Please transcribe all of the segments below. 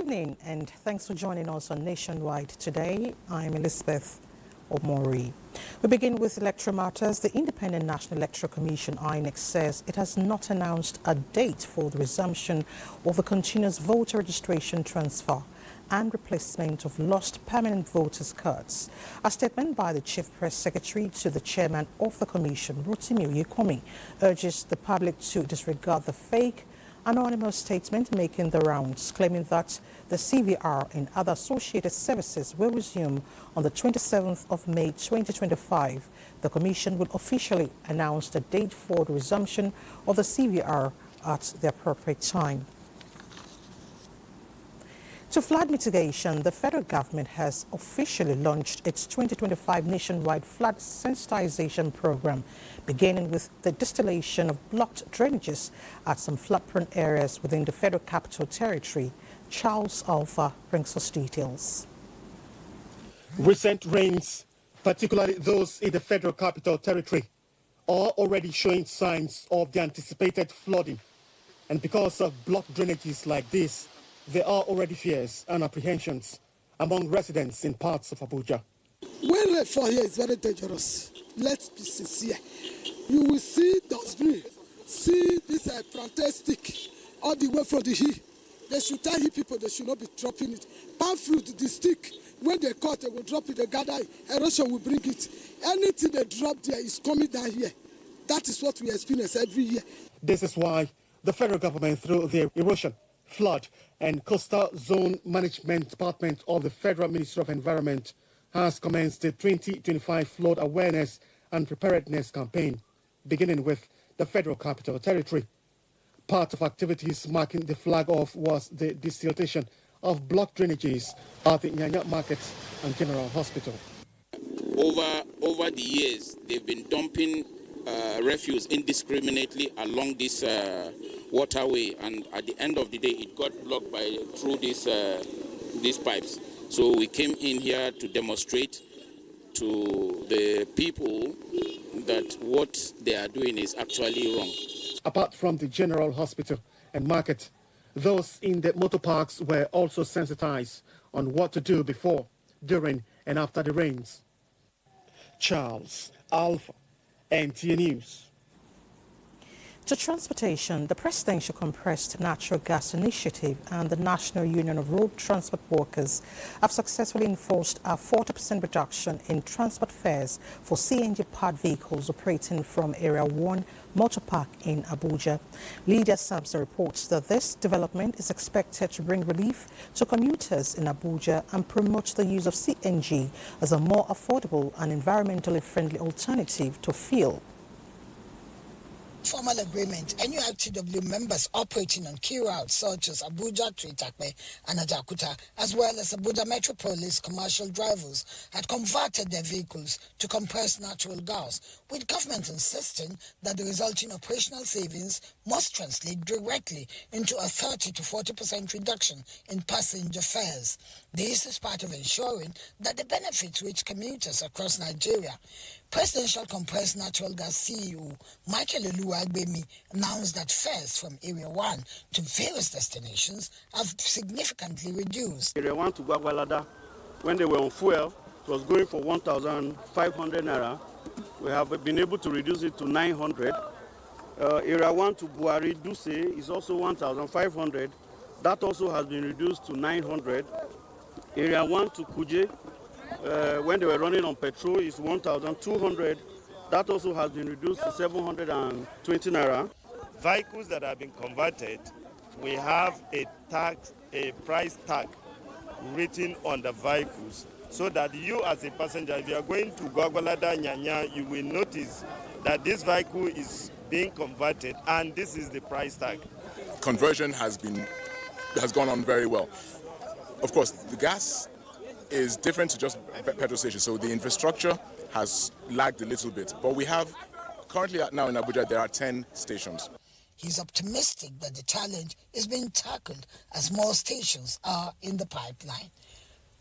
evening and thanks for joining us on Nationwide today. I'm Elizabeth Omori. We begin with electoral matters. The Independent National Electoral Commission, INEC, says it has not announced a date for the resumption of the continuous voter registration transfer and replacement of lost permanent voters' cards. A statement by the Chief Press Secretary to the Chairman of the Commission, Rotimi Oyekomi, urges the public to disregard the fake anonymous statement making the rounds, claiming that the CVR and other associated services will resume on the 27th of May 2025. The Commission will officially announce the date for the resumption of the CVR at the appropriate time. To flood mitigation, the federal government has officially launched its 2025 nationwide flood sensitization program, beginning with the distillation of blocked drainages at some flood-prone areas within the Federal Capital Territory. Charles Alpha brings us details. Recent rains, particularly those in the Federal Capital Territory, are already showing signs of the anticipated flooding. And because of blocked drainages like this, there are already fears and apprehensions among residents in parts of Abuja. When rainfall here is very dangerous, let's be sincere. You will see dustbin, see this plantain stick all the way from the hill. They should tell people they should not be dropping it. Palm fruit, the stick, when they cut, they will drop it, they gather it, erosion will bring it. Anything they drop there is coming down here. That is what we experience every year. This is why the federal government, through the Erosion, Flood and Coastal Zone Management Department of the Federal Ministry of Environment, has commenced the 2025 Flood Awareness and Preparedness Campaign, beginning with the Federal Capital Territory. Part of activities marking the flag off was the desiltation of blocked drainages at the Nyanya Market and General Hospital. Over the years, they've been dumping refuse indiscriminately along this waterway, and at the end of the day, it got blocked through these pipes. So we came in here to demonstrate to the people that what they are doing is actually wrong. Apart from the General Hospital and Market, those in the motor parks were also sensitized on what to do before, during, and after the rains. Charles Alpha, NTA News. To transportation, the Presidential Compressed Natural Gas Initiative and the National Union of Road Transport Workers have successfully enforced a 40% reduction in transport fares for CNG-powered vehicles operating from Area 1 Motor Park in Abuja. Lydia Samson reports that this development is expected to bring relief to commuters in Abuja and promote the use of CNG as a more affordable and environmentally friendly alternative to fuel. Formal agreement, NURTW members operating on key routes such as Abuja to Itakpe and Ajakuta, as well as Abuja Metropolis commercial drivers, had converted their vehicles to compressed natural gas, with government insisting that the resulting operational savings must translate directly into a 30 to 40% reduction in passenger fares. This is part of ensuring that the benefits reach commuters across Nigeria. Presidential Compressed Natural Gas CEO Michael Oluwagbemi announced that fares from Area 1 to various destinations have significantly reduced. Area 1 to Gwagwalada, when they were on fuel, it was going for 1,500 naira. We have been able to reduce it to 900. Area 1 to Buhari Duse is also 1,500. That also has been reduced to 900. Area 1 to Kuje, when they were running on petrol, is 1,200. That also has been reduced to 720 naira. Vehicles that have been converted, we have a price tag written on the vehicles, so that you as a passenger, if you are going to Gwagwalada, Nyanya, you will notice that this vehicle is being converted and this is the price tag. Conversion has gone on very well. Of course, the gas is different to just petrol stations, so the infrastructure has lagged a little bit. But we have, currently now in Abuja, there are 10 stations. He's optimistic that the challenge is being tackled as more stations are in the pipeline.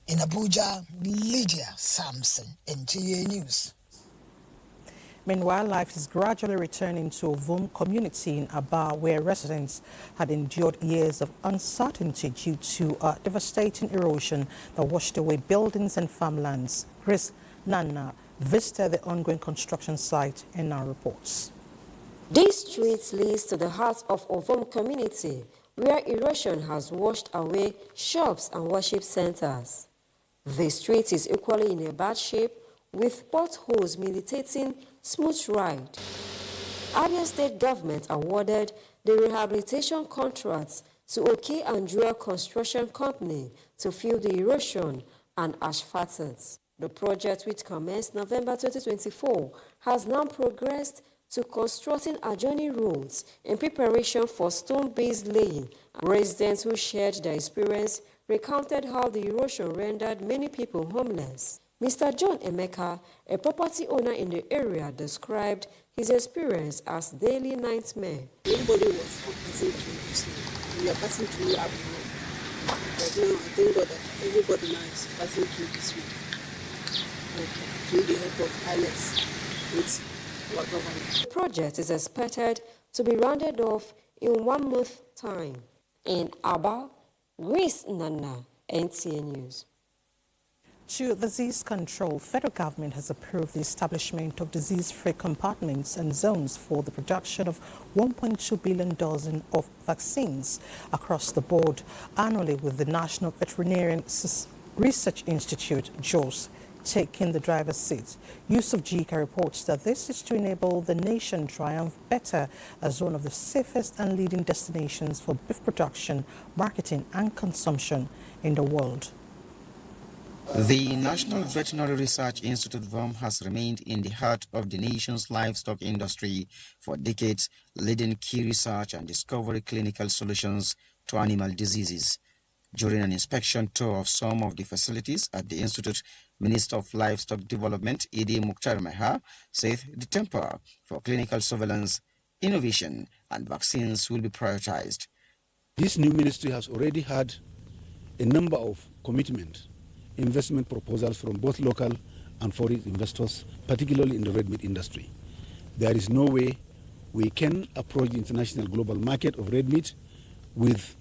In Abuja, Lydia Samson, NTA News. Meanwhile, life is gradually returning to Ovum community in Aba, where residents had endured years of uncertainty due to a devastating erosion that washed away buildings and farmlands. Chris Nana visited the ongoing construction site and now reports. This street leads to the heart of Ovum community, where erosion has washed away shops and worship centers. The street is equally in a bad shape, with potholes militating smooth ride. Abia State government awarded the rehabilitation contracts to OK and Jewel Construction Company to fill the erosion and asphalt it. The project, which commenced November 2024, has now progressed to constructing adjoining roads in preparation for stone-based laying. Residents who shared their experience recounted how the erosion rendered many people homeless. Mr. John Emeka, a property owner in the area, described his experience as daily nightmare. Everybody was passing through this way. We are passing through Abuja. But now I thank God that everybody now is passing through this way. Through the help of Alex with our government. The project is expected to be rounded off in 1 month's time. In Aba, Grace Nana, NTA News. To disease control, federal government has approved the establishment of disease-free compartments and zones for the production of 1.2 billion doses of vaccines across the board annually, with the National Veterinarian Research Institute, JOS, taking the driver's seat. Yusuf Jika reports that this is to enable the nation triumph better as one of the safest and leading destinations for beef production, marketing and consumption in the world. The National Veterinary Research Institute VOM has remained in the heart of the nation's livestock industry for decades, leading key research and discovery clinical solutions to animal diseases. During an inspection tour of some of the facilities at the Institute, Minister of Livestock Development, Idi Mukhtar Meha, said the temper for clinical surveillance, innovation and vaccines will be prioritized. This new ministry has already had a number of investment proposals from both local and foreign investors, particularly in the red meat industry. There is no way we can approach the international global market of red meat with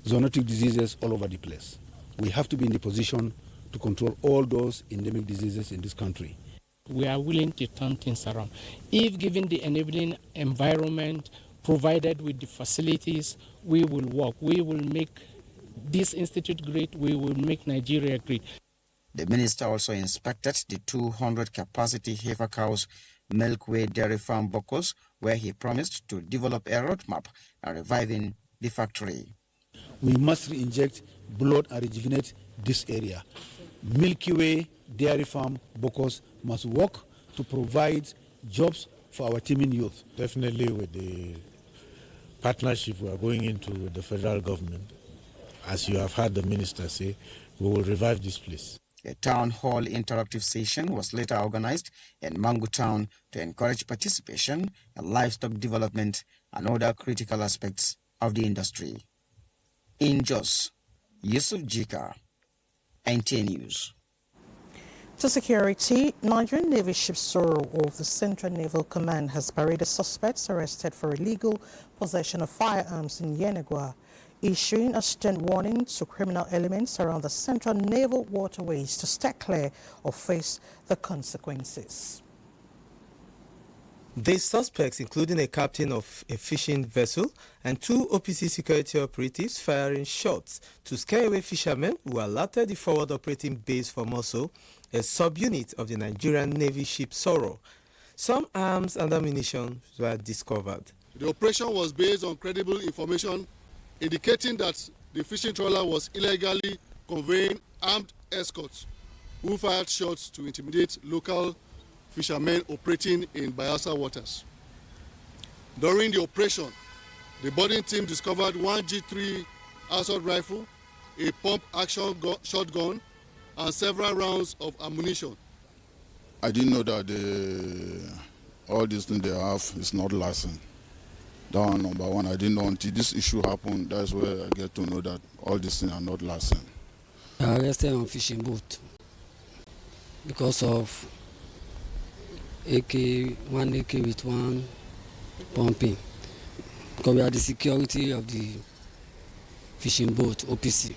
zoonotic diseases all over the place. We have to be in the position to control all those endemic diseases in this country. We are willing to turn things around. If given the enabling environment, provided with the facilities, we will work. We will make this institute great. We will make Nigeria great. The minister also inspected the 200 capacity heifer cows milkway dairy farm Bokos, where he promised to develop a roadmap and reviving the factory. We must re-inject blood and rejuvenate this area. Milky Way Dairy Farm Bokos must work to provide jobs for our teeming youth. Definitely with the partnership we are going into with the federal government, as you have heard the minister say, we will revive this place. A town hall interactive session was later organized in Mangu Town to encourage participation in livestock development and other critical aspects of the industry. In Jos, Yusuf Jika, NTA News. To security, Nigerian Navy ship Sorrow of the Central Naval Command has paraded suspects arrested for illegal possession of firearms in Yenagoa, issuing a stern warning to criminal elements around the Central Naval waterways to stay clear or face the consequences. The suspects, including a captain of a fishing vessel and 2 OPC security operatives, firing shots to scare away fishermen who alerted at the forward operating base for Moso, a subunit of the Nigerian Navy ship Sorrow. Some arms and ammunition were discovered. The operation was based on credible information indicating that the fishing trawler was illegally conveying armed escorts who fired shots to intimidate local fishermen operating in Bayelsa waters. During the operation, the boarding team discovered 1 G3 assault rifle, a pump-action shotgun, and several rounds of ammunition. I didn't know that all these things they have is not licensed. That one, number one. I didn't know until this issue happened. That's where I get to know that all these things are not licensed. I arrested on fishing boat because of one AK with one pumping. Because we are the security of the fishing boat, OPC.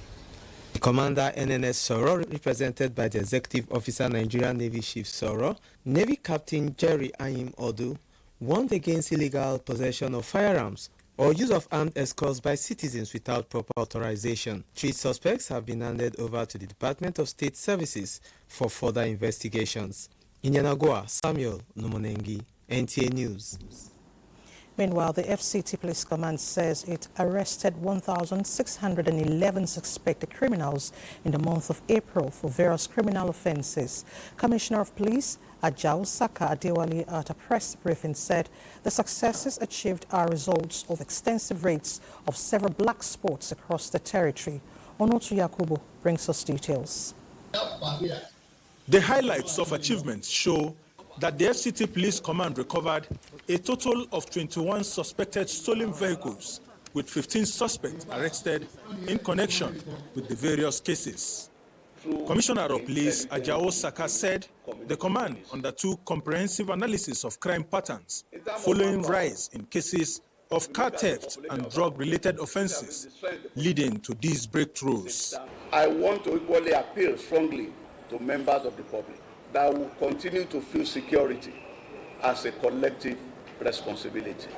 Commander NNS Soro, represented by the Executive Officer Nigerian Navy Chief Soro, Navy Captain Jerry Ayim Odu, warned against illegal possession of firearms or use of armed escorts by citizens without proper authorization. 3 suspects have been handed over to the Department of State Services for further investigations. In Yanagua, Samuel Numonengi, NTA News. Meanwhile, the FCT Police Command says it arrested 1,611 suspected criminals in the month of April for various criminal offences. Commissioner of Police Ajao Saka Adewale at a press briefing said the successes achieved are results of extensive raids of several black spots across the territory. Onotu Yakubu brings us details. The highlights of achievements show that the FCT Police Command recovered a total of 21 suspected stolen vehicles, with 15 suspects arrested in connection with the various cases. Commissioner of Police Ajao Saka said the command undertook comprehensive analysis of crime patterns following rise in cases of car theft and drug-related offences, leading to these breakthroughs. I want to equally appeal strongly to members of the public that will continue to feel security as a collective responsibility.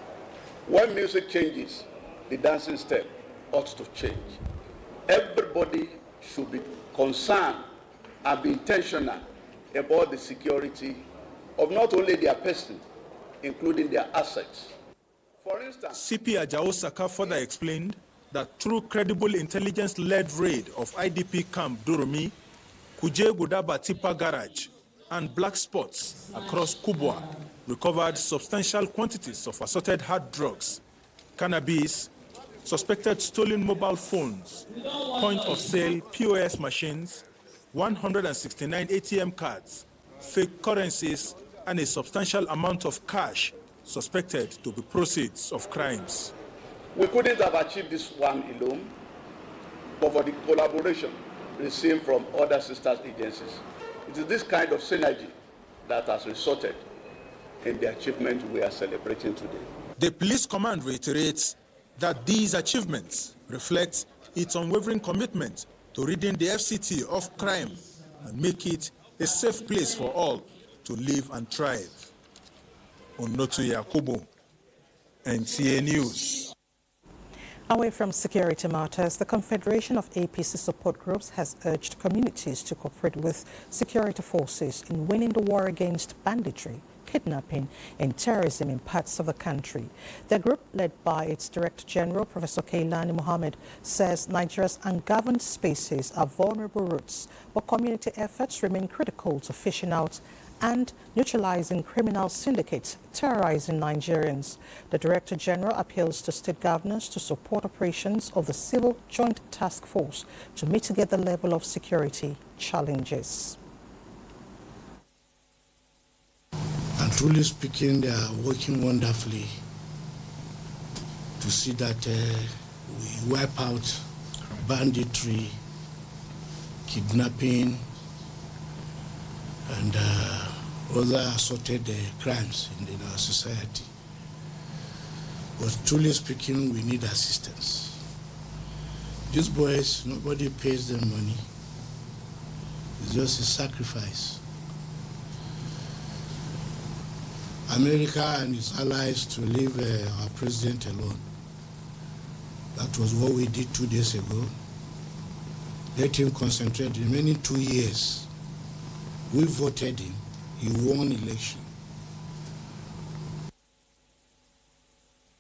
When music changes, the dancing step ought to change. Everybody should be concerned and be intentional about the security of not only their person, including their assets. For instance, CP Ajao Saka further explained that through credible intelligence-led raid of IDP camp Durumi, Kuje Gudaba Tipa Garage, and black spots across Kubwa recovered substantial quantities of assorted hard drugs, cannabis, suspected stolen mobile phones, point-of-sale POS machines, 169 ATM cards, fake currencies, and a substantial amount of cash suspected to be proceeds of crimes. We couldn't have achieved this one alone, but for the collaboration received from other sister agencies. It is this kind of synergy that has resulted in the achievement we are celebrating today. The police command reiterates that these achievements reflect its unwavering commitment to ridding the FCT of crime and make it a safe place for all to live and thrive. Onotu Yakubu, NTA News. Away from security matters, the Confederation of APC support groups has urged communities to cooperate with security forces in winning the war against banditry, kidnapping and terrorism in parts of the country. The group, led by its Director General, Professor Keilani Mohammed, says Nigeria's ungoverned spaces are vulnerable routes, but community efforts remain critical to fishing out and neutralizing criminal syndicates terrorizing Nigerians. The Director General appeals to state governors to support operations of the Civil Joint Task Force to mitigate the level of security challenges. And truly speaking, they are working wonderfully to see that we wipe out banditry, kidnapping, and other assorted crimes in our society. But truly speaking, we need assistance. These boys, nobody pays them money. It's just a sacrifice. America and its allies to leave our president alone. That was what we did 2 days ago. Let him concentrate. The remaining 2 years, we voted him. He won election.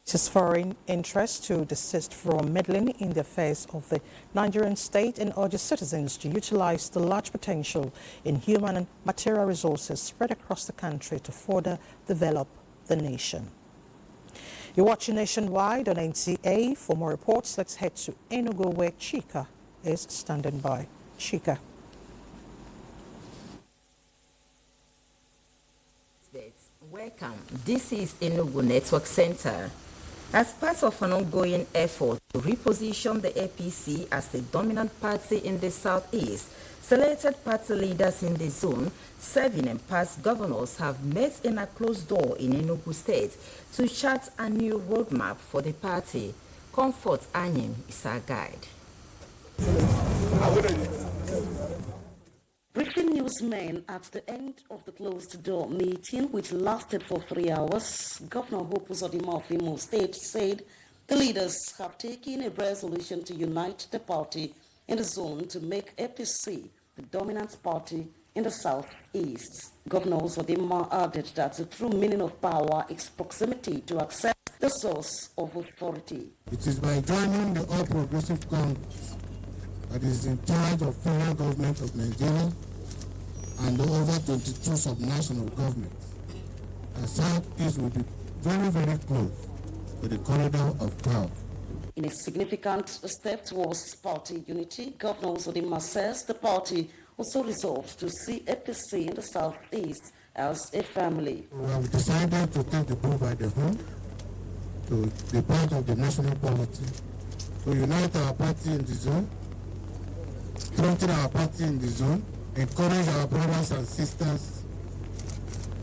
It is foreign interest to desist from meddling in the affairs of the Nigerian state and urges citizens to utilize the large potential in human and material resources spread across the country to further develop the nation. You're watching Nationwide on NTA. For more reports, let's head to Enugu, where Chika is standing by. Chika. Welcome. This is Enugu Network Center. As part of an ongoing effort to reposition the APC as the dominant party in the southeast, selected party leaders in the zone, serving and past governors have met in a closed door in Enugu State to chart a new roadmap for the party. Comfort Anyim is our guide. Briefing newsmen at the end of the closed-door meeting, which lasted for 3 hours, Governor Hope Uzodimma of Imo State said the leaders have taken a resolution to unite the party in the zone to make APC the dominant party in the southeast. Governor Uzodimma added that the true meaning of power is proximity to access the source of authority. It is by joining the All Progressive Congress that is in charge of federal government of Nigeria and the over 22 subnational governments. The Southeast will be very, very close to the corridor of power. In a significant step towards party unity, Governor Uzodimma says the party also resolved to see APC in the southeast as a family. We have decided to take the bull by the horn, to be part of the national polity, to unite our party in the zone, strengthen our party in the zone, encourage our brothers and sisters,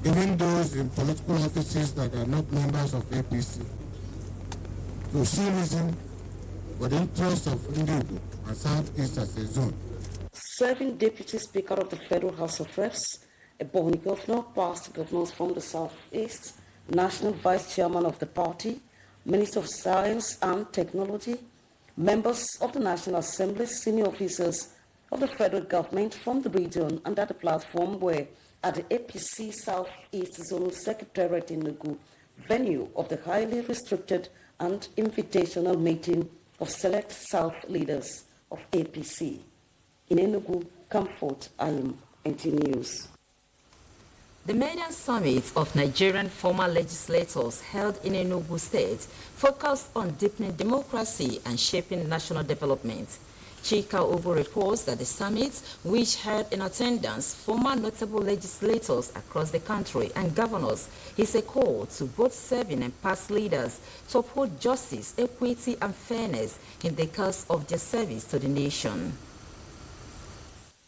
even those in political offices that are not members of APC, to see reason for the interest of Ndigo and Southeast as a zone. Serving Deputy Speaker of the Federal House of Reps, a born governor, past governors from the Southeast, National Vice Chairman of the party, Minister of Science and Technology, members of the National Assembly, senior officers of the federal government from the region and at the platform were at the APC Southeast Zonal Secretariat in Enugu, venue of the highly restricted and invitational meeting of select South leaders of APC. In Enugu, Comfort Anyim, NT News. The maiden summit of Nigerian former legislators held in Enugu State focused on deepening democracy and shaping national development. Chika Obo reports that the summit, which had in attendance former notable legislators across the country and governors, is a call to both serving and past leaders to uphold justice, equity, and fairness in the course of their service to the nation.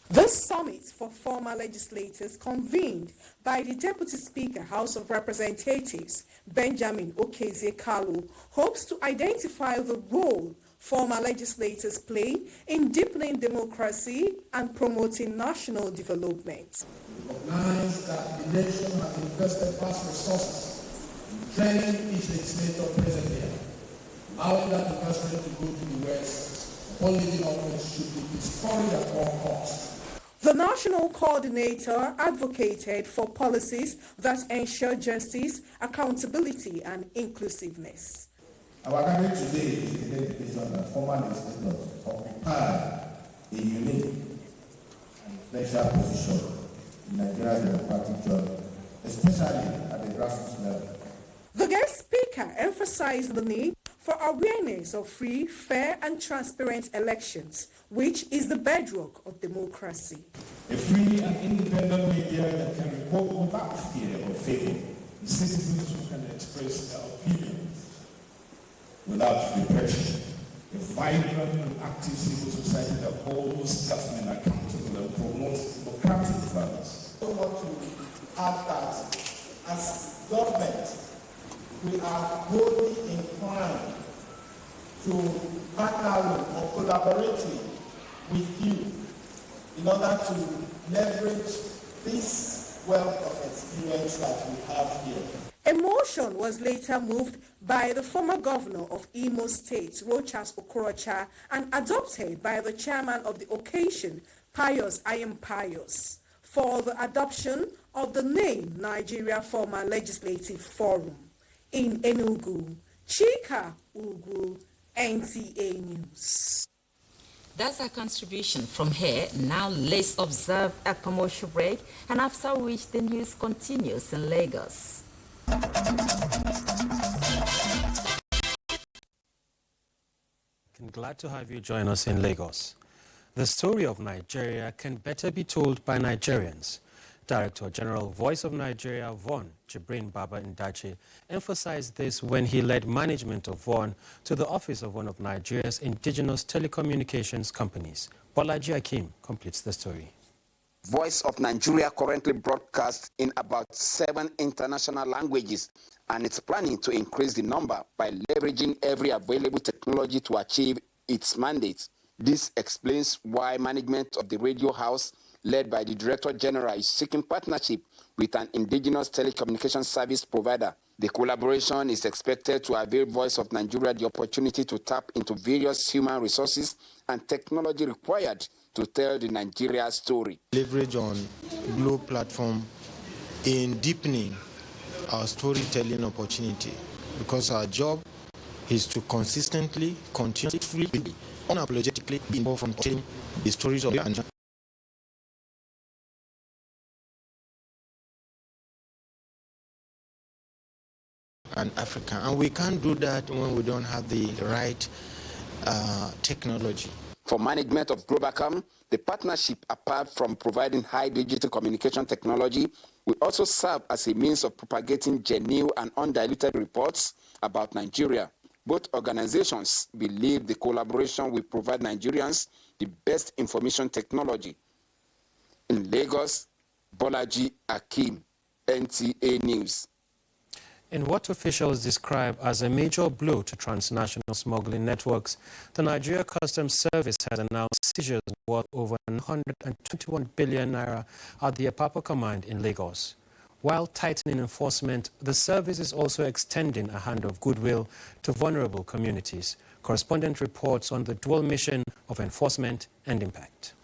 This summit for former legislators, convened by the Deputy Speaker, House of Representatives, Benjamin Okezie-Kalu, hopes to identify the role former legislators play in deepening democracy and promoting national development. Recognize that the nation has invested vast resources in training each legislator present here. Allowing that investment to go to the West, all leading office should be discouraged at all costs. The national coordinator advocated for policies that ensure justice, accountability, and inclusiveness. Our gathering today is the dedication that former legislators occupy a unique and influential position in Nigeria's democratic journey, especially at the grassroots level. The guest speaker emphasized the need for awareness of free, fair, and transparent elections, which is the bedrock of democracy. A free and independent media that can report without fear or favor, the citizens who can express their opinions without repression, a vibrant and active civil society that holds government accountable and promotes democratic values. I want to add that as government, we are boldly inclined to partner with or collaborate with you in order to leverage this wealth of experience that we have here. A motion was later moved by the former governor of Imo State, Rochas Okorocha, and adopted by the chairman of the occasion, Pius Ayim Pius, for the adoption of the name Nigeria Former Legislative Forum. In Enugu, Chika Ugwu, NTA News. That's our contribution from here. Now let's observe a commercial break, and after which the news continues in Lagos. I'm glad to have you join us in Lagos. The story of Nigeria can better be told by Nigerians. Director General, Voice of Nigeria, VON, Jibrin Baba Ndache, emphasized this when he led management of VON to the office of one of Nigeria's indigenous telecommunications companies. Bolaji Akim completes the story. Voice of Nigeria currently broadcasts in about 7 international languages, and it's planning to increase the number by leveraging every available technology to achieve its mandate. This explains why management of the radio house, led by the Director General, is seeking partnership with an indigenous telecommunications service provider. The collaboration is expected to avail Voice of Nigeria the opportunity to tap into various human resources and technology required to tell the Nigeria story. Leverage on Globe platform in deepening our storytelling opportunity, because our job is to consistently, continuously, unapologetically be involved from telling the stories of and Africa. And we can't do that when we don't have the right technology. For management of Globacom, the partnership, apart from providing high digital communication technology, will also serve as a means of propagating genuine and undiluted reports about Nigeria. Both organizations believe the collaboration will provide Nigerians the best information technology. In Lagos, Bolaji Akim, NTA News. In what officials describe as a major blow to transnational smuggling networks, the Nigeria Customs Service has announced seizures worth over 121 billion naira at the Apapa Command in Lagos. While tightening enforcement, the service is also extending a hand of goodwill to vulnerable communities. Correspondent reports on the dual mission of enforcement and impact.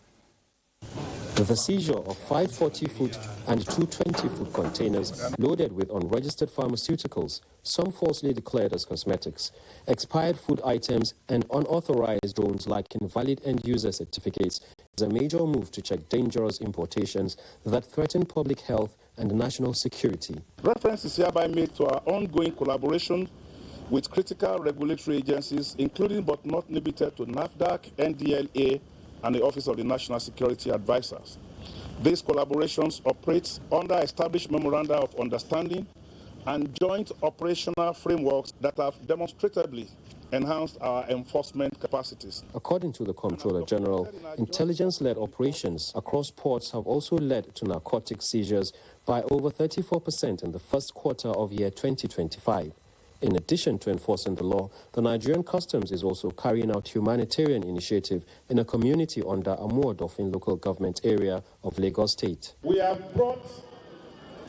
The seizure of 5 40-foot and 2 20-foot containers loaded with unregistered pharmaceuticals, some falsely declared as cosmetics, expired food items, and unauthorized drones like invalid end-user certificates is a major move to check dangerous importations that threaten public health and national security. Reference is hereby made to our ongoing collaboration with critical regulatory agencies, including but not limited to NAFDAC, NDLA, and the Office of the National Security Advisors. These collaborations operate under established memoranda of understanding and joint operational frameworks that have demonstrably enhanced our enforcement capacities. According to the Comptroller General, intelligence-led operations across ports have also led to narcotic seizures by over 34% in the first quarter of year 2025. In addition to enforcing the law, the Nigerian Customs is also carrying out humanitarian initiative in a community under Amuodofin local government area of Lagos State. We have brought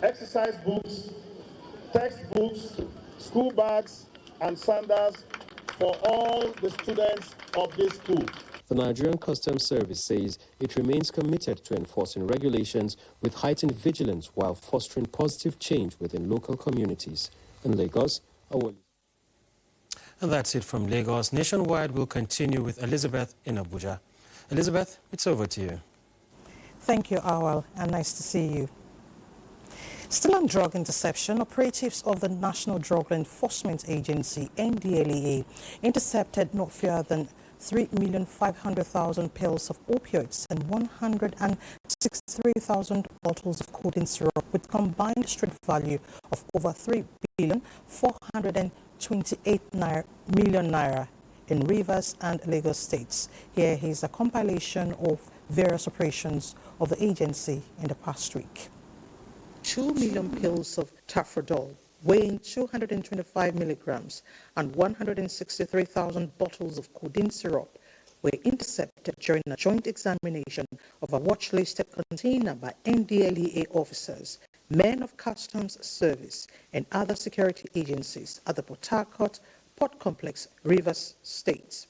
exercise books, textbooks, school bags, and sandals for all the students of this school. The Nigerian Customs Service says it remains committed to enforcing regulations with heightened vigilance while fostering positive change within local communities. In Lagos, and that's it from Lagos. Nationwide will continue with Elizabeth in Abuja. Elizabeth, it's over to you. Thank you, Awal, and nice to see you. Still on drug interception, operatives of the National Drug Enforcement Agency, NDLEA, intercepted not fewer than 3,500,000 pills of opioids and 163,000 bottles of codeine syrup with combined street value of over 3,428 million naira in Rivers and Lagos states. Here is a compilation of various operations of the agency in the past week. 2 million pills of tafrodol weighing 225 milligrams and 163,000 bottles of codeine syrup were intercepted during a joint examination of a watch-listed container by NDLEA officers, men of Customs Service, and other security agencies at the Port Harcourt Port Complex, Rivers State.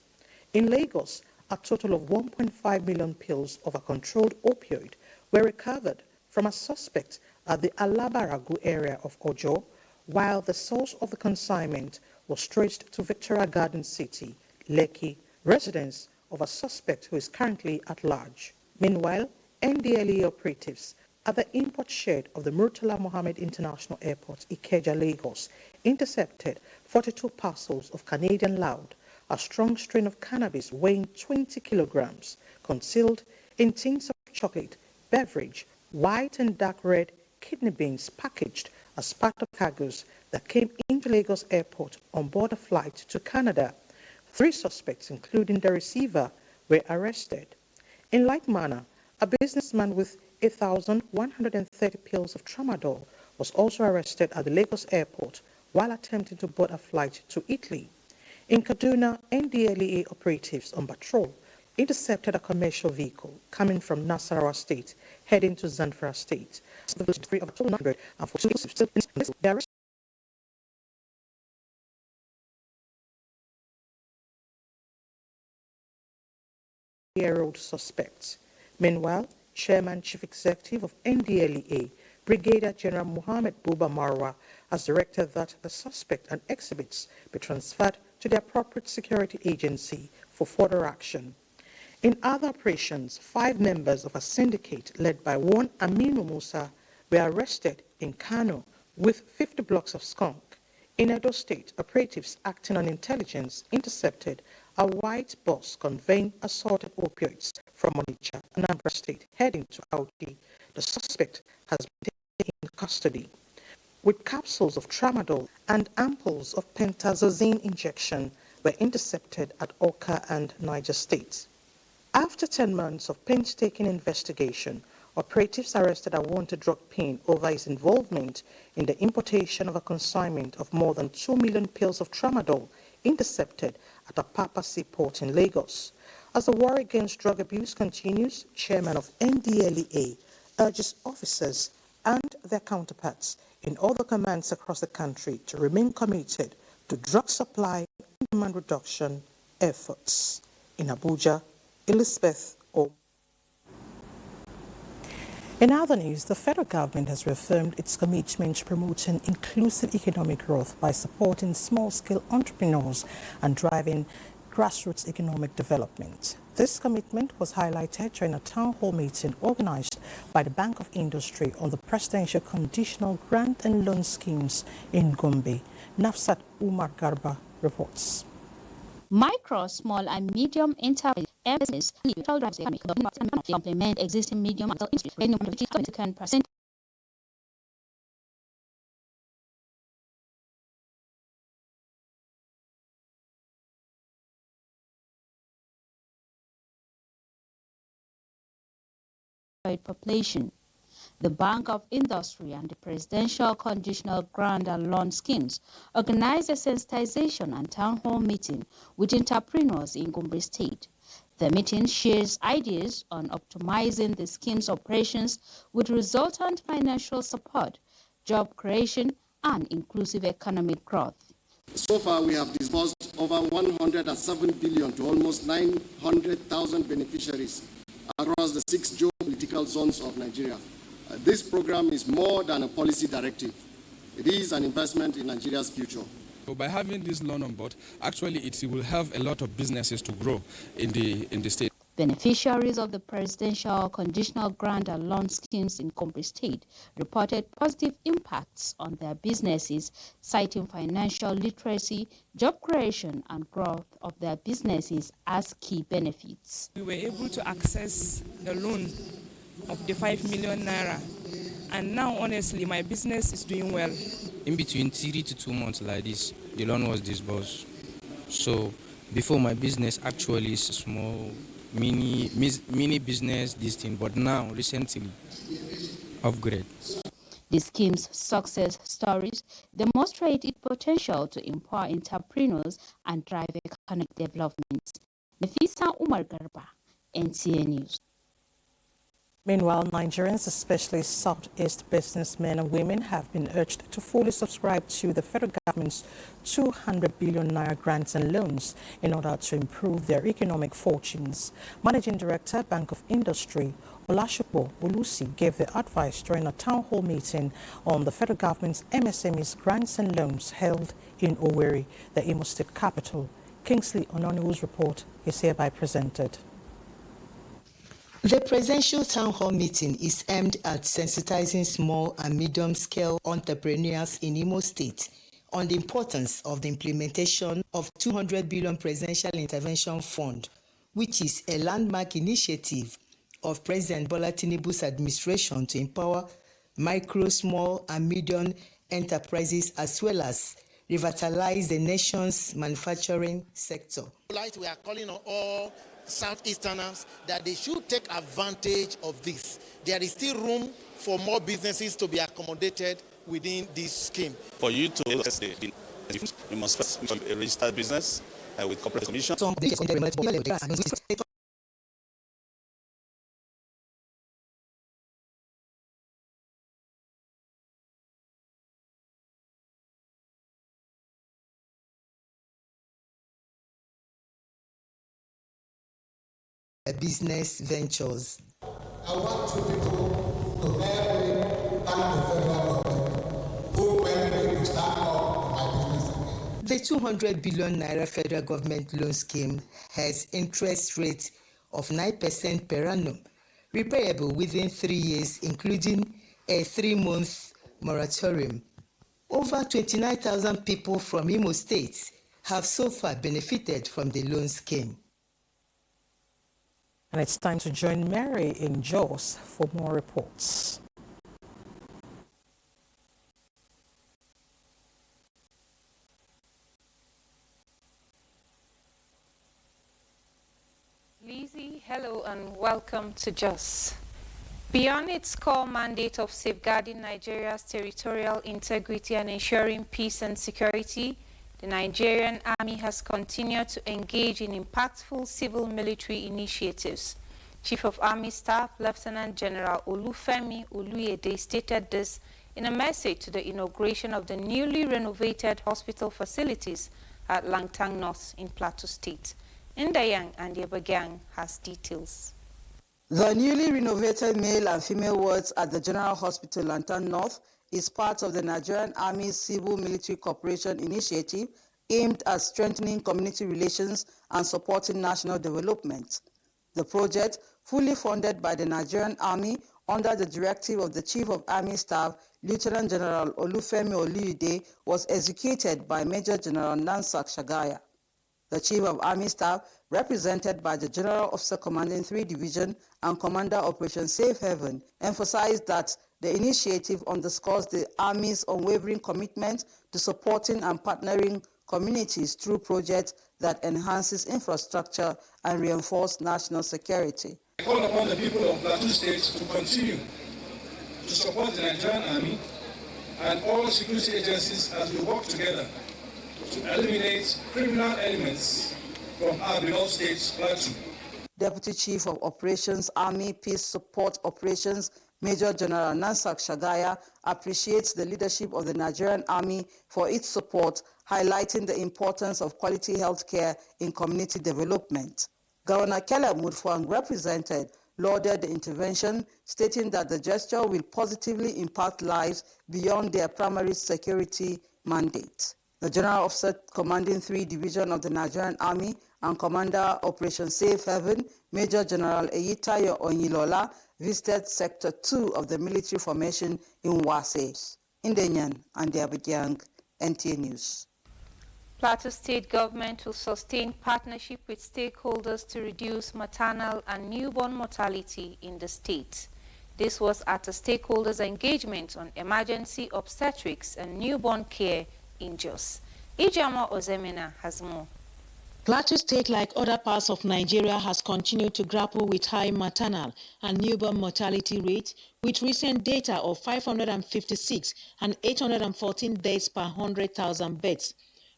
In Lagos, a total of 1.5 million pills of a controlled opioid were recovered from a suspect at the Alabaragu area of Ojo, while the source of the consignment was traced to Victoria Garden City, Lekki, residence of a suspect who is currently at large. Meanwhile, NDLEA operatives at the import shed of the Murtala Mohammed International Airport, Ikeja, Lagos, intercepted 42 parcels of Canadian loud, a strong strain of cannabis weighing 20 kilograms, concealed in tins of chocolate, beverage, white and dark red kidney beans packaged as part of cargoes that came into Lagos Airport on board a flight to Canada. 3 suspects, including the receiver, were arrested. In like manner, a businessman with 8,130 pills of tramadol was also arrested at the Lagos Airport while attempting to board a flight to Italy. In Kaduna, NDLEA operatives on patrol intercepted a commercial vehicle coming from Nasarawa State heading to Zamfara State. The three of 242 year-old suspects. Meanwhile, Chairman Chief Executive of NDLEA, Brigadier General Mohammed Buba Marwa, has directed that the suspect and exhibits be transferred to the appropriate security agency for further action. In other operations, 5 members of a syndicate led by one Aminu Musa were arrested in Kano with 50 blocks of skunk. In Edo State, operatives acting on intelligence intercepted a white bus conveying assorted opioids from Onitsha, Anambra State, heading to Auchi. The suspect has been taken into custody. With capsules of tramadol and ampoules of pentazocine injection were intercepted at Oka and Niger States. After 10 months of painstaking investigation, operatives arrested a wanted drug pin over his involvement in the importation of a consignment of more than 2 million pills of tramadol intercepted at a Papa seaport in Lagos. As the war against drug abuse continues, Chairman of NDLEA urges officers and their counterparts in other commands across the country to remain committed to drug supply and demand reduction efforts. In Abuja, Elizabeth O. In other news, the federal government has reaffirmed its commitment to promoting inclusive economic growth by supporting small-scale entrepreneurs and driving grassroots economic development. This commitment was highlighted during a town hall meeting organized by the Bank of Industry on the Presidential Conditional Grant and Loan Schemes in Gombe. Nafsat Umar Garba reports. Micro, small and medium enterprises drives economic development and complement existing medium and industry, percent population. The Bank of Industry and the Presidential Conditional Grant and Loan Schemes organized a sensitization and town hall meeting with entrepreneurs in Gombe State. The meeting shares ideas on optimizing the scheme's operations with resultant financial support, job creation, and inclusive economic growth. So far, we have disbursed over 107 billion to almost 900,000 beneficiaries across the 6 geopolitical zones of Nigeria. This program is more than a policy directive. It is an investment in Nigeria's future. So by having this loan on board, actually it will help a lot of businesses to grow in the state. Beneficiaries of the Presidential Conditional Grant and Loan Schemes in Gombe State reported positive impacts on their businesses, citing financial literacy, job creation, and growth of their businesses as key benefits. We were able to access the loan of the 5 million naira, and now honestly my business is doing well. In between 3 to 2 months like this, the loan was disbursed. So before, my business actually is a small mini business, this thing, but now recently upgrade. The scheme's success stories demonstrate its potential to empower entrepreneurs and drive economic development. Nafisa Umar Garba, NTA News. Meanwhile, Nigerians, especially Southeast businessmen and women, have been urged to fully subscribe to the federal government's 200 billion naira grants and loans in order to improve their economic fortunes. Managing Director, Bank of Industry, Olashopo Olusi, gave the advice during a town hall meeting on the federal government's MSME's grants and loans held in Owerri, the Imo State capital. Kingsley Ononiwu's report is hereby presented. The presidential town hall meeting is aimed at sensitizing small and medium-scale entrepreneurs in Imo State on the importance of the implementation of 200 billion Presidential Intervention Fund, which is a landmark initiative of President Bola Tinubu's administration to empower micro, small, and medium enterprises as well as revitalize the nation's manufacturing sector. We are calling on all Southeasterners that they should take advantage of this. There is still room for more businesses to be accommodated within this scheme. For you to you must first be a registered business with corporate commission. Business ventures. I want you people to help me thank the federal government who helped me to start up my business again. The 200 billion naira federal government loan scheme has interest rate of 9% per annum, repayable within 3 years, including a 3-month moratorium. Over 29,000 people from Imo State have so far benefited from the loan scheme. And it's time to join Mary in Jos for more reports. Lizzie, hello and welcome to Jos. Beyond its core mandate of safeguarding Nigeria's territorial integrity and ensuring peace and security, the Nigerian Army has continued to engage in impactful civil-military initiatives. Chief of Army Staff Lieutenant General Olufemi Oluyede stated this in a message to the inauguration of the newly renovated hospital facilities at Langtang North in Plateau State. Ndayang and Abuja has details. The newly renovated male and female wards at the General Hospital Langtang North is part of the Nigerian Army's Civil-Military Cooperation Initiative aimed at strengthening community relations and supporting national development. The project, fully funded by the Nigerian Army under the directive of the Chief of Army Staff, Lieutenant General Olufemi Oluyede, was executed by Major General Nansak Shagaya. The Chief of Army Staff, represented by the General Officer Commanding 3 Division and Commander Operation Safe Haven, emphasized that the initiative underscores the Army's unwavering commitment to supporting and partnering communities through projects that enhances infrastructure and reinforce national security. I call upon the people of Plateau State to continue to support the Nigerian Army and all security agencies as we work together to eliminate criminal elements from our beloved state, Plateau. Deputy Chief of Operations, Army Peace Support Operations, Major General Nansak Shagaya, appreciates the leadership of the Nigerian Army for its support, highlighting the importance of quality health care in community development. Governor Caleb Mutfwang, represented, lauded the intervention, stating that the gesture will positively impact lives beyond their primary security mandate. The General Officer Commanding 3 Division of the Nigerian Army and Commander Operation Safe Haven, Major General Eyitayo Onyilola, visited Sector 2 of the military formation in Wase. Ndenyan and Abuja, NTA News. Plateau State government will sustain partnership with stakeholders to reduce maternal and newborn mortality in the state. This was at a stakeholders' engagement on emergency obstetrics and newborn care in Jos. Ijama Ozemena has more. Plateau State, like other parts of Nigeria, has continued to grapple with high maternal and newborn mortality rates, with recent data of 556 and 814 deaths per 100,000 births.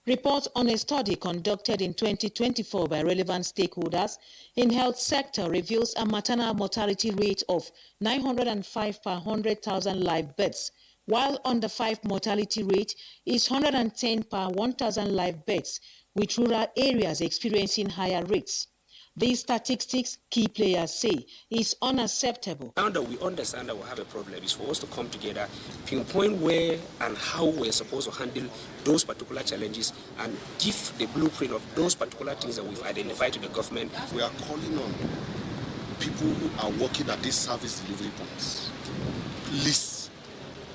Reports on a study conducted in 2024 by relevant stakeholders in health sector reveals a maternal mortality rate of 905 per 100,000 live births, while under 5 mortality rate is 110 per 1,000 live births, with rural areas experiencing higher rates. These statistics, key players say, is unacceptable. Now that we understand that we have a problem, is for us to come together, pinpoint where and how we're supposed to handle those particular challenges, and give the blueprint of those particular things that we've identified to the government. We are calling on people who are working at these service delivery points. Please,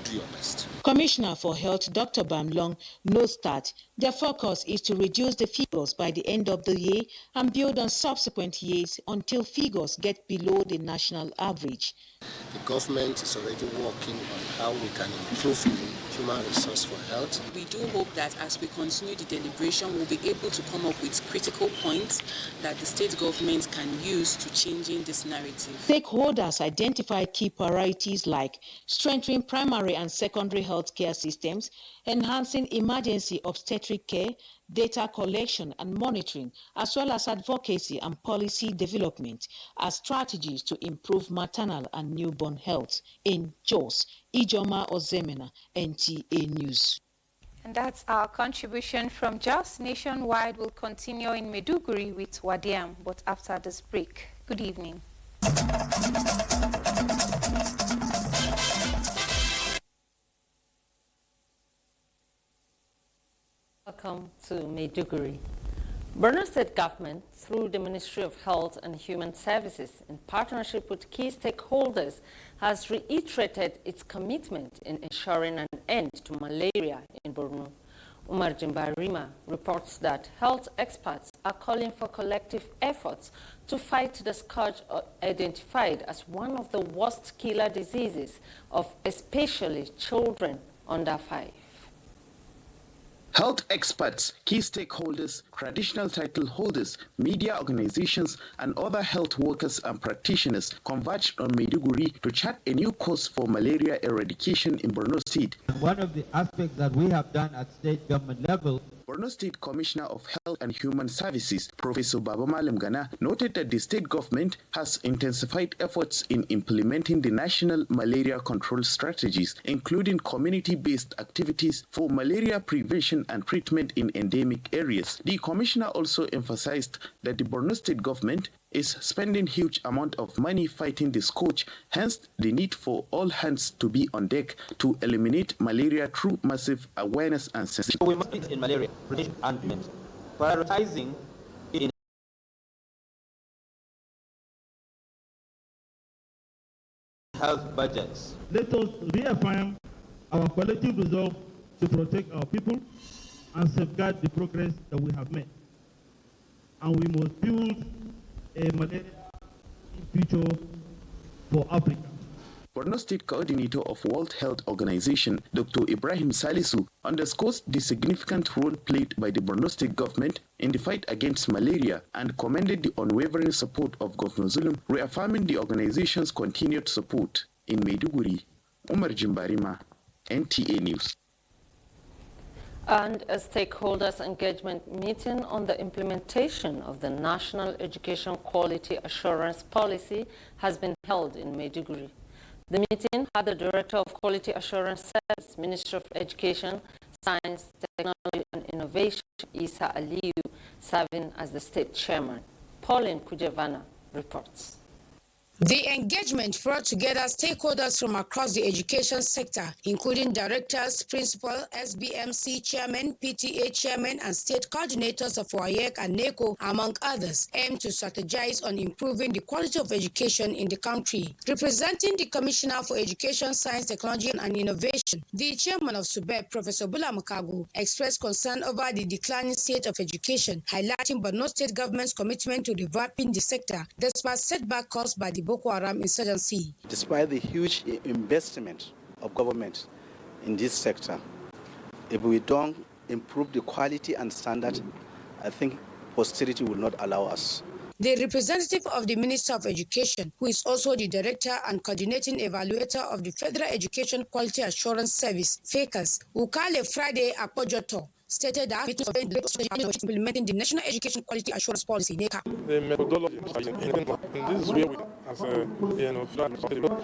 do do your best. Commissioner for Health Dr. Bamlong notes that their focus is to reduce the figures by the end of the year and build on subsequent years until figures get below the national average. The government is already working on how we can improve the human resource for health. We do hope that as we continue the deliberation, we'll be able to come up with critical points that the state government can use to changing this narrative. Stakeholders identified key priorities like strengthening primary and secondary health care systems, enhancing emergency obstetric care, data collection and monitoring, as well as advocacy and policy development as strategies to improve maternal and newborn health. In Jos, Ijoma Ozemena, NTA News. And that's our contribution from Jos. Nationwide will continue in Maiduguri with Wadiam, but after this break. Good evening. Welcome to Maiduguri. Borno State Government, through the Ministry of Health and Human Services, in partnership with key stakeholders, has reiterated its commitment in ensuring an end to malaria in Borno. Umar Jimbarima reports that health experts are calling for collective efforts to fight the scourge identified as one of the worst killer diseases of especially children under 5. Health experts, key stakeholders, traditional title holders, media organizations, and other health workers and practitioners converged on Maiduguri to chart a new course for malaria eradication in Borno State. One of the aspects that we have done at state government level, Borno State Commissioner of Health and Human Services, Professor Babamalam Gana, noted that the state government has intensified efforts in implementing the national malaria control strategies, including community-based activities for malaria prevention and treatment in endemic areas. The commissioner also emphasized that the Borno State government is spending huge amount of money fighting the scourge, hence the need for all hands to be on deck to eliminate malaria through massive awareness and sensitivity. We must be in malaria prevention and treatment, prioritizing it in health budgets. Let us reaffirm our collective resolve to protect our people and safeguard the progress that we have made. And we must build a malaria future for Africa. Borno State Coordinator of World Health Organization, Dr. Ibrahim Salisu, underscores the significant role played by the Borno State government in the fight against malaria and commended the unwavering support of Governor Zulum, reaffirming the organization's continued support. In Maiduguri, Umar Jimbarima, NTA News. And a stakeholders engagement meeting on the implementation of the National Education Quality Assurance Policy has been held in Maiduguri. The meeting had the Director of Quality Assurance Service, Ministry of Education, Science, Technology and Innovation, Isa Aliyu, serving as the state chairman. Pauline Kujevana reports. The engagement brought together stakeholders from across the education sector, including directors, principal, SBMC chairman, PTA chairman, and state coordinators of WAEC and NECO, among others, aimed to strategize on improving the quality of education in the country. Representing the Commissioner for Education, Science, Technology, and Innovation, the chairman of SUBEB, Professor Bula Makagu, expressed concern over the declining state of education, highlighting Borno State government's commitment to revamping the sector, despite setback caused by the Boko Haram insurgency. Despite the huge investment of government in this sector, if we don't improve the quality and standard, I think posterity will not allow us. The representative of the Minister of Education, who is also the Director and Coordinating Evaluator of the Federal Education Quality Assurance Service, FECAS, Ukale Friday Apojoto, stated that implementing the National Education Quality Assurance Policy, NECA. The methodology, this is where we, as a,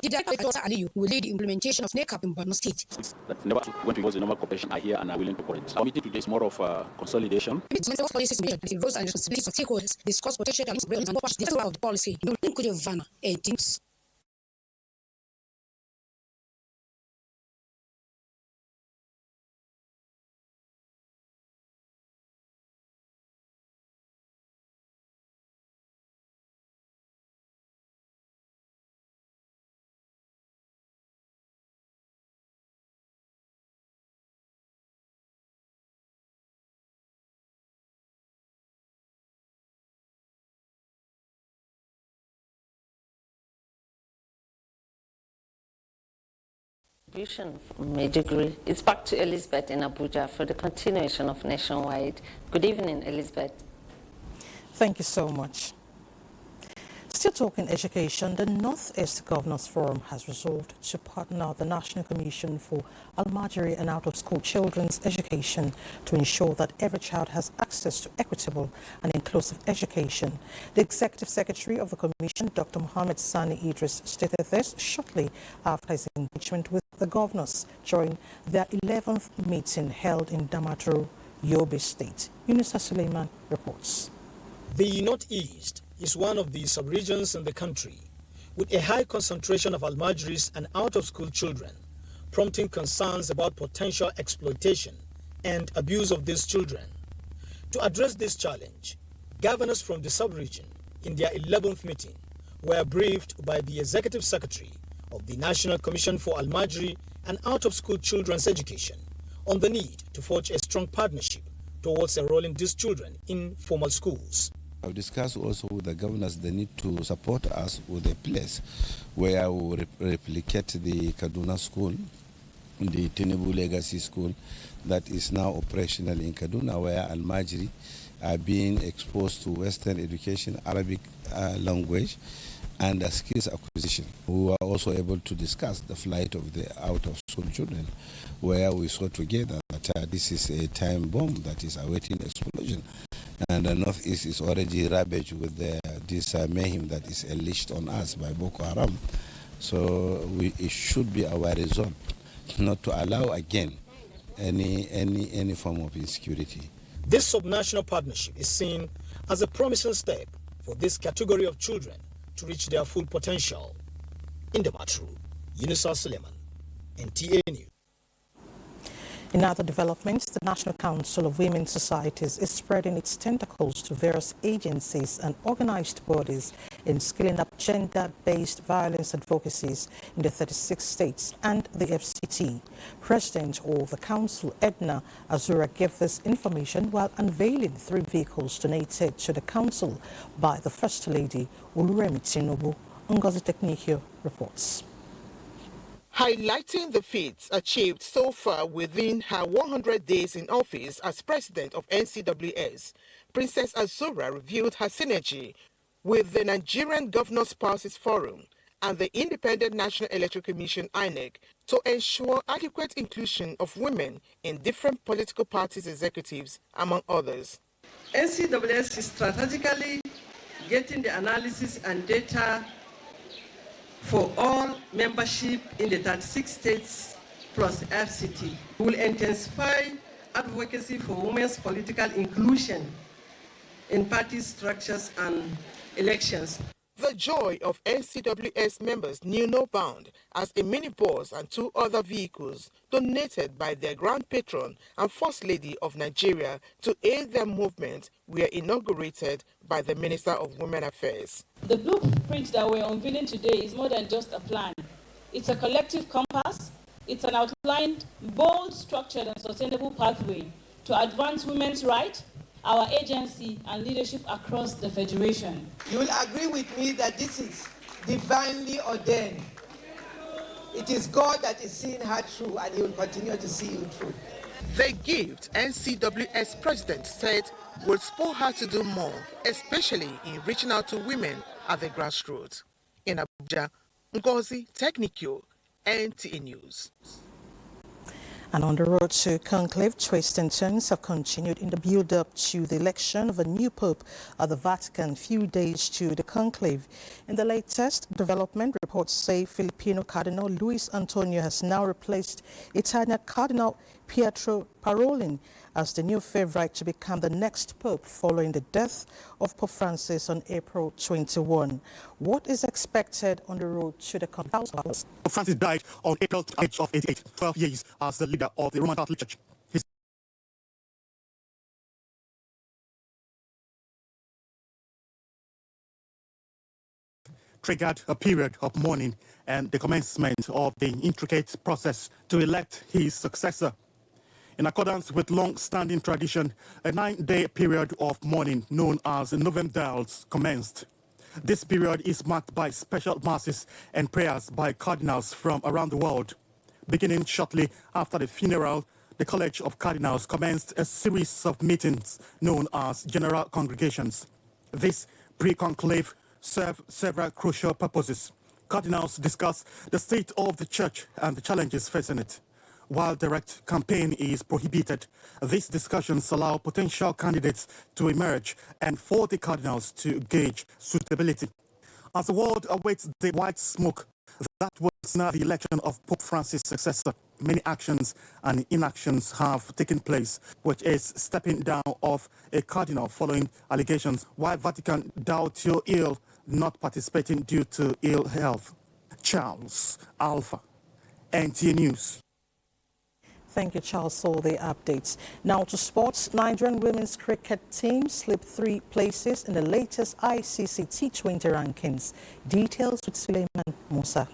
the Director Aliyu will lead the implementation of NECA in Borno State. That never went towards the normal cooperation are here and are willing to cooperate. Our meeting today is more of a consolidation. The roles and responsibilities of stakeholders discuss potential challenges and the of the policy. From Maiduguri. It's back to Elizabeth in Abuja for the continuation of Nationwide. Good evening, Elizabeth. Thank you so much. Still talking education, the Northeast Governors Forum has resolved to partner the National Commission for Almajiri and Out-of-School Children's Education to ensure that every child has access to equitable and inclusive education. The Executive Secretary of the Commission, Dr. Mohammed Sani Idris, stated this shortly after his engagement with the governors during their 11th meeting held in Damaturu, Yobe State. Yunusa Suleiman reports. The Northeast is one of the sub-regions in the country with a high concentration of almajiris and out-of-school children, prompting concerns about potential exploitation and abuse of these children. To address this challenge, governors from the sub-region in their 11th meeting were briefed by the Executive Secretary of the National Commission for Almajiri and Out-of-School Children's Education on the need to forge a strong partnership towards enrolling these children in formal schools. I've discussed also with the governors the need to support us with a place where we will replicate the Kaduna school, the Tinubu Legacy School that is now operational in Kaduna, where Almajiri are being exposed to Western education, Arabic language, and skills acquisition. We were also able to discuss the flight of the out-of-school children, where we saw together that this is a time bomb that is awaiting explosion. And the Northeast is already ravaged with this mayhem that is unleashed on us by Boko Haram. So it should be our resolve not to allow again any form of insecurity. This subnational partnership is seen as a promising step for this category of children to reach their full potential. In Damaturu, Yunusa Suleiman, NTA News. In other developments, the National Council of Women's Societies is spreading its tentacles to various agencies and organized bodies in scaling up gender-based violence advocacies in the 36 states and the FCT. President of the Council, Edna Azura, gave this information while unveiling 3 vehicles donated to the Council by the First Lady, Oluremi Tinubu. Ngozi Teknikio reports. Highlighting the feats achieved so far within her 100 days in office as president of NCWS, Princess Azura reviewed her synergy with the Nigerian Governors Spouses Forum and the Independent National Electoral Commission (INEC) to ensure adequate inclusion of women in different political parties' executives, among others. NCWS is strategically getting the analysis and data for all membership in the 36 states plus FCT. We will intensify advocacy for women's political inclusion in party structures and elections. The joy of NCWS members knew no bound as a minibus and 2 other vehicles donated by their grand patron and First Lady of Nigeria to aid their movement were inaugurated by the Minister of Women Affairs. The blueprint that we're unveiling today is more than just a plan. It's a collective compass. It's an outlined, bold, structured and sustainable pathway to advance women's rights, our agency and leadership across the Federation. You will agree with me that this is divinely ordained. It is God that is seeing her through and He will continue to see you through. The gift, NCWS President said, will spur her to do more, especially in reaching out to women at the grassroots. In Abuja, Ngozi Teknikio, NTA News. And on the road to conclave, twists and turns have continued in the build-up to the election of a new pope at the Vatican, few days to the conclave. In the latest development, reports say Filipino Cardinal Luis Antonio has now replaced Italian Cardinal Pietro Parolin as the new favorite to become the next pope following the death of Pope Francis on April 21. What is expected on the road to the conclave? Pope Francis died on April age of 88, 12 years as the leader of the Roman Catholic Church. His triggered a period of mourning and the commencement of the intricate process to elect his successor. In accordance with long-standing tradition, a 9-day period of mourning known as Novemdals commenced. This period is marked by special masses and prayers by cardinals from around the world. Beginning shortly after the funeral, the College of Cardinals commenced a series of meetings known as General Congregations. This pre-conclave served several crucial purposes. Cardinals discuss the state of the church and the challenges facing it. While direct campaign is prohibited, these discussions allow potential candidates to emerge and for the cardinals to gauge suitability. As the world awaits the white smoke that was now the election of Pope Francis' successor, many actions and inactions have taken place, which is stepping down of a cardinal following allegations, while Vatican doubt you're ill, not participating due to ill health. Charles Alpha, NTA News. Thank you, Charles, for the updates. Now to sports. Nigerian women's cricket team slipped 3 places in the latest ICC T20 rankings. Details with Suleiman Musa.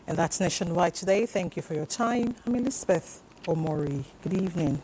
And that's Nationwide today. Thank you for your time. I'm Elizabeth Omori. Good evening.